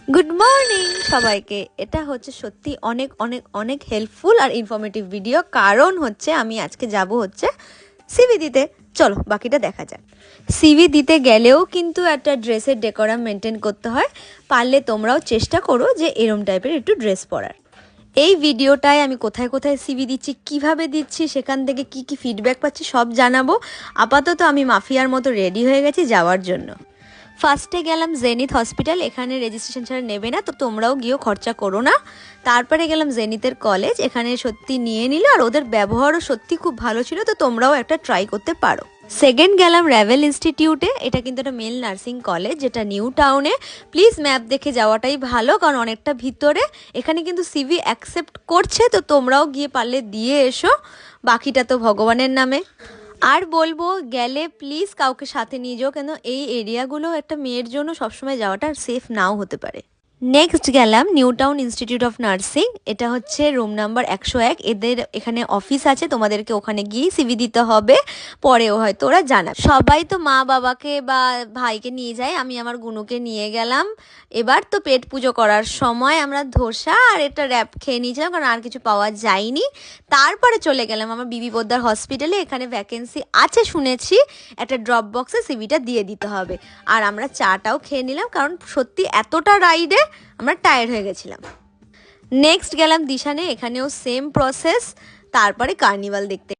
Good morning সবাইকে। এটা হচ্ছে সত্যি অনেক অনেক অনেক হেল্পফুল আর ইনফরমেটিভ ভিডিও, কারণ হচ্ছে আমি আজকে যাব হচ্ছে সিভি দিতে। চলো বাকিটা দেখা যাক। সিভি দিতে গেলেও কিন্তু একটা ড্রেসের ডেকোরাম মেনটেন করতে হয়। পারলে তোমরাও চেষ্টা করো যে এরম টাইপের একটু ড্রেস পরার। এই ভিডিওটায় আমি কোথায় কোথায় সিভি দিচ্ছি, কিভাবে দিচ্ছি, সেখান থেকে কি কি ফিডব্যাক পাচ্ছি সব জানাবো। আপাতত আমি মাফিয়ার মতো রেডি হয়ে গেছি যাওয়ার জন্য। ফার্স্টে গেলাম জেনিথ হসপিটাল, এখানে রেজিস্ট্রেশন ছাড়া নেবে না, তো তোমরাও গিয়েও খরচা করো না। তারপরে গেলাম জেনিথের কলেজ, এখানে সত্যি নিয়ে নিল আর ওদের ব্যবহারও সত্যি খুব ভালো ছিল, তো তোমরাও একটা ট্রাই করতে পারো। সেকেন্ড গেলাম র্যাভেল ইনস্টিটিউটে, এটা কিন্তু একটা মেল নার্সিং কলেজ যেটা নিউ টাউনে। প্লিজ ম্যাপ দেখে যাওয়াটাই ভালো, কারণ অনেকটা ভিতরে। এখানে কিন্তু সিভি অ্যাকসেপ্ট করছে, তো তোমরাও গিয়ে পারলে দিয়ে এসো, বাকিটা তো ভগবানের নামে। আর বলবো গেলে প্লিজ কাউকে সাথে নিয়ে যাও, কেন এই এরিয়াগুলো একটা মেয়ের জন্য সবসময় যাওয়াটা সেফ নাও হতে পারে। নেক্সট গেলাম new town institute of nursing, এটা হচ্ছে রুম নাম্বার 101। এদের এখানে অফিস আছে, তোমাদেরকে ওখানে গিয়ে সিভি দিতে হবে, পরেও হয়তো ওরা জানাবে। সবাই তো মা বাবাকে বা ভাইকে নিয়ে যায়, আমি আমার গুনুকে নিয়ে গেলাম। এবার তো পেট পুজো করার সময় আমরা ধোসা আর একটা র্যাপ খেয়ে নিয়েছিলাম, কারণ আর কিছু পাওয়া যায়নি। তারপরে চলে গেলাম আমার বিবি পোদ্দার হসপিটালে, এখানে ভ্যাকেন্সি আছে শুনেছি, একটা ড্রপ বক্সে সিভিটা দিয়ে দিতে হবে। আর আমরা চাটাও খেয়ে নিলাম, কারণ সত্যি এতটা রাইডে আমরা টায়ার্ড হয়ে গেছিলাম। নেক্সট গেলাম দিশানে, এখানেও সেম প্রসেস। তারপরে কার্নিভাল দেখতে।